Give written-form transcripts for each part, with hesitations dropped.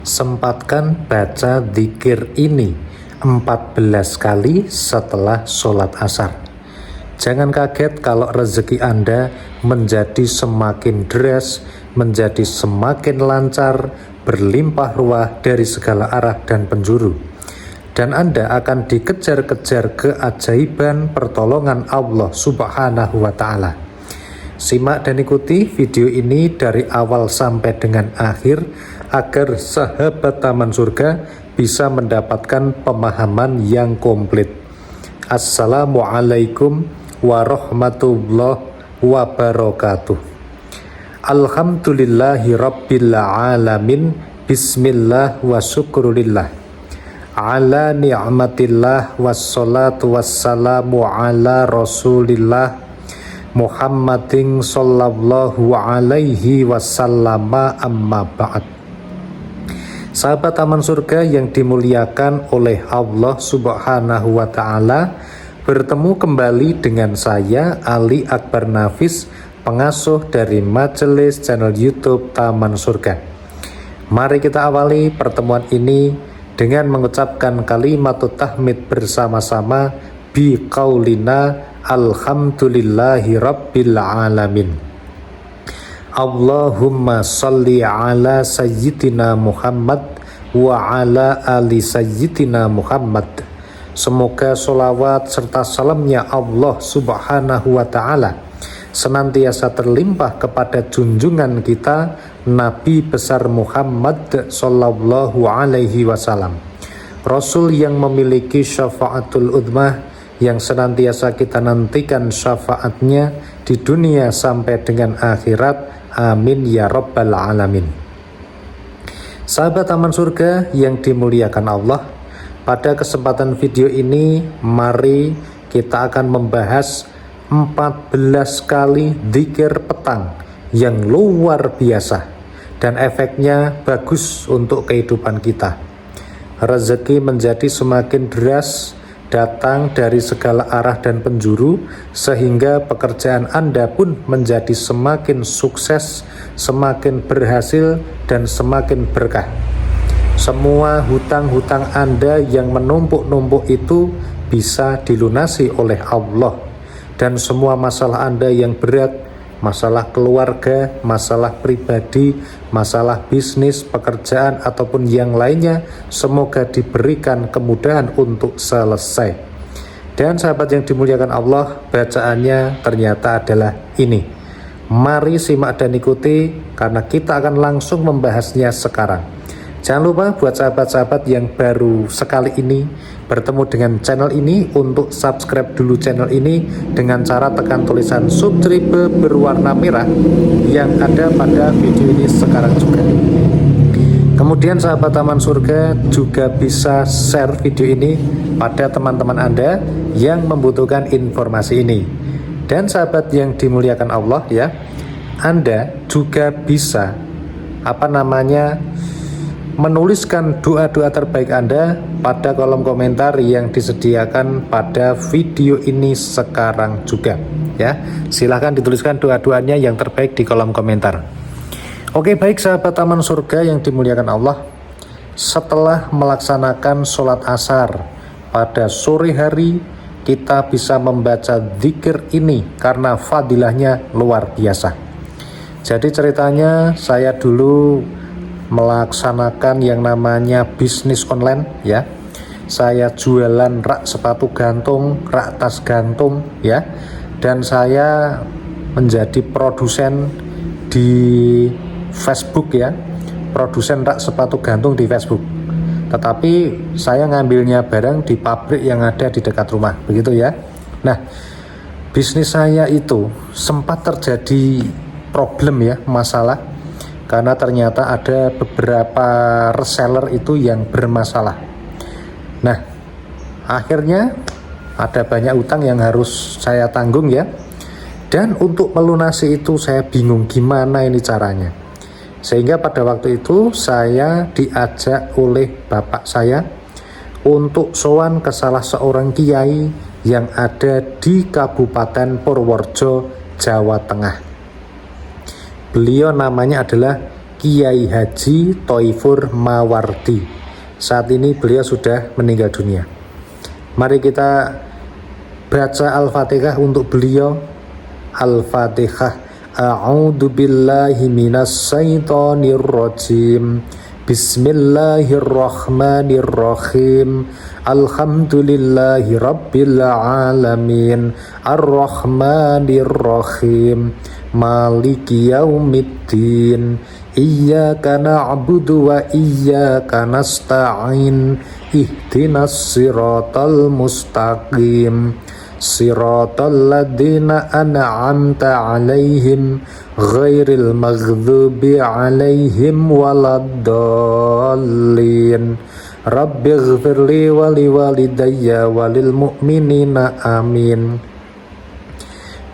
Sempatkan baca dzikir ini 14 kali setelah sholat asar. Jangan kaget kalau rezeki Anda menjadi semakin deras, menjadi semakin lancar, berlimpah ruah dari segala arah dan penjuru. Dan Anda akan dikejar-kejar keajaiban pertolongan Allah Subhanahu wa Ta'ala. Simak dan ikuti video ini dari awal sampai dengan akhir agar sahabat Taman Surga bisa mendapatkan pemahaman yang komplit. Assalamualaikum warahmatullahi wabarakatuh. Alhamdulillahi rabbil alamin. Bismillah wa syukurillah ala ni'matillah wassalatu wassalamu ala rasulillah Muhammadin sallallahu alaihi wasallam, amma ba'd. Sahabat Taman Surga yang dimuliakan oleh Allah Subhanahu wa Ta'ala, bertemu kembali dengan saya Ali Akbar Nafis, pengasuh dari majelis channel YouTube Taman Surga. Mari kita awali pertemuan ini dengan mengucapkan kalimatut tahmid bersama-sama bi qaulina alhamdulillahi rabbil alamin. Allahumma salli ala sayyidina Muhammad wa ala ali sayyidina Muhammad. Semoga sholawat serta salamnya Allah Subhanahu wa Ta'ala senantiasa terlimpah kepada junjungan kita Nabi besar Muhammad sallallahu alaihi wasallam, Rasul yang memiliki syafaatul udmah, yang senantiasa kita nantikan syafaatnya di dunia sampai dengan akhirat. Amin ya rabbal alamin. Sahabat Taman Surga yang dimuliakan Allah, pada kesempatan video ini mari kita akan membahas 14 kali dzikir petang yang luar biasa dan efeknya bagus untuk kehidupan kita. Rezeki menjadi semakin deras, datang dari segala arah dan penjuru, sehingga pekerjaan Anda pun menjadi semakin sukses, semakin berhasil, dan semakin berkah. Semua hutang-hutang Anda yang menumpuk-numpuk itu bisa dilunasi oleh Allah, dan semua masalah Anda yang berat, masalah keluarga, masalah pribadi, masalah bisnis, pekerjaan, ataupun yang lainnya, semoga diberikan kemudahan untuk selesai. Dan sahabat yang dimuliakan Allah, bacaannya ternyata adalah ini. Mari simak dan ikuti, karena kita akan langsung membahasnya sekarang. Jangan lupa buat sahabat-sahabat yang baru sekali ini bertemu dengan channel ini untuk subscribe dulu channel ini dengan cara tekan tulisan subscribe berwarna merah yang ada pada video ini sekarang juga. Kemudian sahabat Taman Surga juga bisa share video ini pada teman-teman Anda yang membutuhkan informasi ini. Dan sahabat yang dimuliakan Allah ya, Anda juga bisa menuliskan doa-doa terbaik Anda pada kolom komentar yang disediakan pada video ini sekarang juga ya. Silahkan dituliskan doa-doanya yang terbaik di kolom komentar. Oke, baik sahabat Taman Surga yang dimuliakan Allah, setelah melaksanakan sholat asar pada sore hari, kita bisa membaca dzikir ini karena fadilahnya luar biasa. Jadi ceritanya saya dulu melaksanakan yang namanya bisnis online ya. Saya jualan rak sepatu gantung, rak tas gantung ya. Dan saya menjadi produsen di Facebook ya. Produsen rak sepatu gantung di Facebook. Tetapi saya ngambilnya barang di pabrik yang ada di dekat rumah, begitu ya. Nah, bisnis saya itu sempat terjadi problem ya, masalah. Karena ternyata ada beberapa reseller itu yang bermasalah. Nah, akhirnya ada banyak utang yang harus saya tanggung ya. Dan untuk melunasi itu saya bingung gimana ini caranya. Sehingga pada waktu itu saya diajak oleh bapak saya untuk sowan ke salah seorang kiai yang ada di Kabupaten Purworejo, Jawa Tengah. Beliau namanya adalah Kiai Haji Thaifur Mawardi. Saat ini beliau sudah meninggal dunia. Mari kita baca Al-Fatihah untuk beliau. Al-Fatihah. A'udzu billahi minas syaitonir rajim. Bismillahirrahmanirrahim. Alhamdulillahi rabbil alamin. Ar-Rahmanir-Rahim. Maliki yaumiddin. Iyyaka na'budu wa iyyaka nasta'in. Ihdinas siratal mustaqim. Siratal ladzina an'amta 'alaihim ghairil maghdubi 'alaihim waladdallin. Rabbighfirli wa liwalidayya walil mu'minina amin.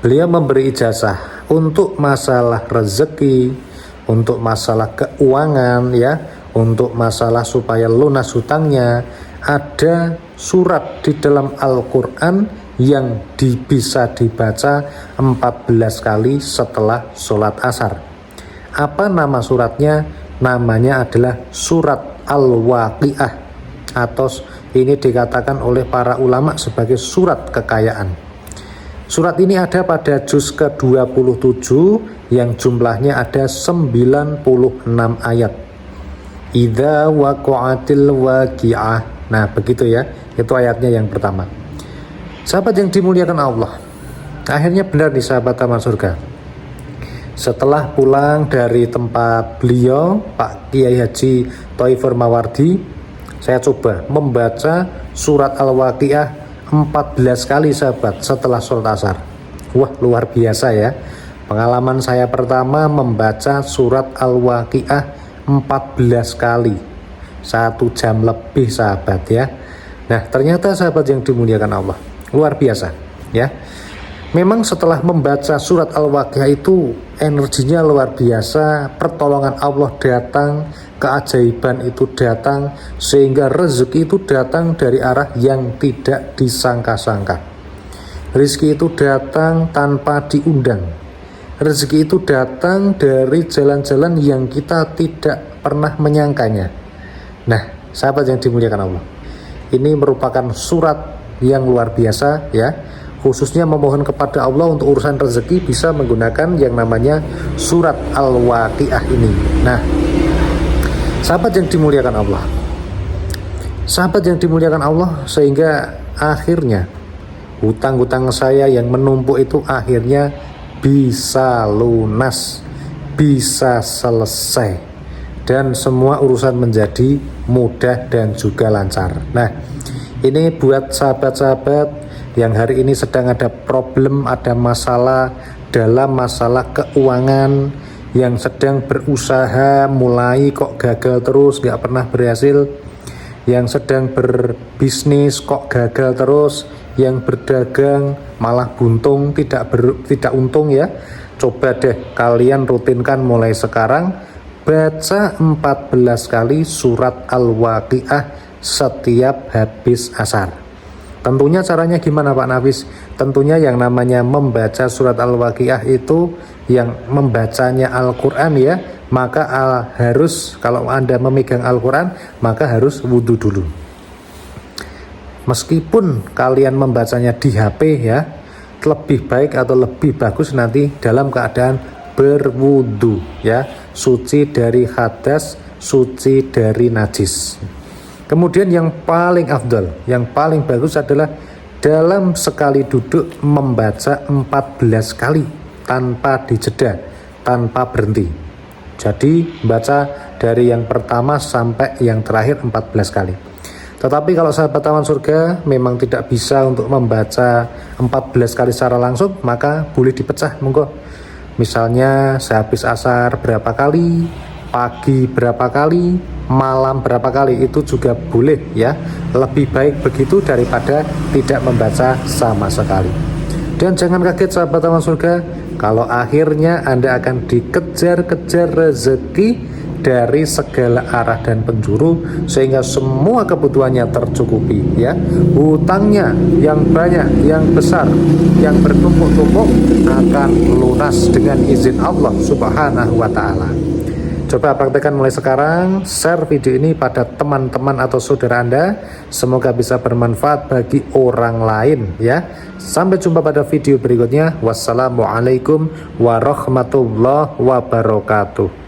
Beliau memberi ijazah untuk masalah rezeki, untuk masalah keuangan ya, untuk masalah supaya lunas hutangnya. Ada surat di dalam Al-Qur'an yang bisa dibaca 14 kali setelah sholat asar. Apa nama suratnya? Namanya adalah surat Al-Waqiah, atau ini dikatakan oleh para ulama sebagai surat kekayaan. Surat ini ada pada juz ke-27 yang jumlahnya ada 96 ayat. Idza waqa'atil waqi'ah. Nah, begitu ya. Itu ayatnya yang pertama. Sahabat yang dimuliakan Allah, akhirnya benar nih sahabat Taman Surga. Setelah pulang dari tempat beliau, Pak Kiai Haji Thaifur Mawardi, saya coba membaca surat Al-Waqi'ah 14 kali sahabat setelah sholat asar. Wah, luar biasa ya. Pengalaman saya pertama membaca surat Al-Waqi'ah 14 kali, 1 jam lebih sahabat ya. Nah, ternyata sahabat yang dimuliakan Allah, luar biasa ya. Memang setelah membaca surat Al-Waqi'ah itu energinya luar biasa, pertolongan Allah datang, keajaiban itu datang, sehingga rezeki itu datang dari arah yang tidak disangka-sangka. Rezeki itu datang tanpa diundang. Rezeki itu datang dari jalan-jalan yang kita tidak pernah menyangkanya. Nah, sahabat yang dimuliakan Allah, ini merupakan surat yang luar biasa ya. Khususnya memohon kepada Allah untuk urusan rezeki bisa menggunakan yang namanya surat Al-Waqi'ah ini. Nah, sahabat yang dimuliakan Allah, sehingga akhirnya hutang-hutang saya yang menumpuk itu akhirnya bisa lunas, bisa selesai, dan semua urusan menjadi mudah dan juga lancar. Nah, ini buat sahabat-sahabat yang hari ini sedang ada problem, ada masalah dalam masalah keuangan, yang sedang berusaha mulai kok gagal terus, gak pernah berhasil, yang sedang berbisnis kok gagal terus, yang berdagang malah buntung, tidak untung ya. Coba deh kalian rutinkan mulai sekarang, baca 14 kali surat Al-Waqi'ah setiap habis asar. Tentunya caranya gimana Pak Nafis? Tentunya yang namanya membaca surat Al-Waqi'ah itu yang membacanya Al-Quran ya, maka harus, kalau Anda memegang Al-Quran, maka harus wudhu dulu. Meskipun kalian membacanya di HP ya, lebih baik atau lebih bagus nanti dalam keadaan berwudhu ya, suci dari hadas, suci dari najis. Kemudian yang paling afdal, yang paling bagus adalah dalam sekali duduk membaca 14 kali tanpa dijeda, tanpa berhenti. Jadi baca dari yang pertama sampai yang terakhir 14 kali. Tetapi kalau sahabat Taman Surga memang tidak bisa untuk membaca 14 kali secara langsung, maka boleh dipecah monggo. Misalnya sehabis asar berapa kali, pagi berapa kali, malam berapa kali, itu juga boleh ya. Lebih baik begitu daripada tidak membaca sama sekali. Dan jangan kaget sahabat Taman Surga, kalau akhirnya Anda akan dikejar-kejar rezeki dari segala arah dan penjuru, sehingga semua kebutuhannya tercukupi ya. Hutangnya yang banyak, yang besar, yang bertumpuk-tumpuk akan lunas dengan izin Allah Subhanahu wa ta'ala. Coba praktekkan mulai sekarang, share video ini pada teman-teman atau saudara Anda. Semoga bisa bermanfaat bagi orang lain ya. Sampai jumpa pada video berikutnya. Wassalamualaikum warahmatullahi wabarakatuh.